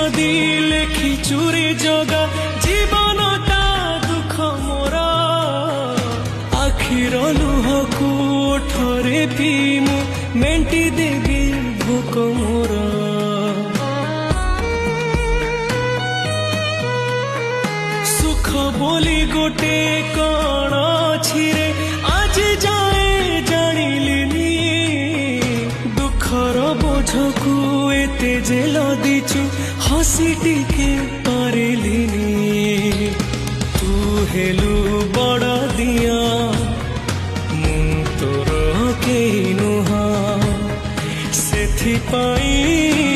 जदि लेखी चूरी जगा जीवनटा दुख मोरा आखिर लुह कोठरे पी मु मेंटी देवी भोक मोरा सुख बोली गोटे कण अछि रे आज जाए जानिलिनी दुखर बोझकू एते जे लदिचु हसी टिके पारिलिनी तू हेलु बड़ दिया मु तोर केही नुहा सेथिपाई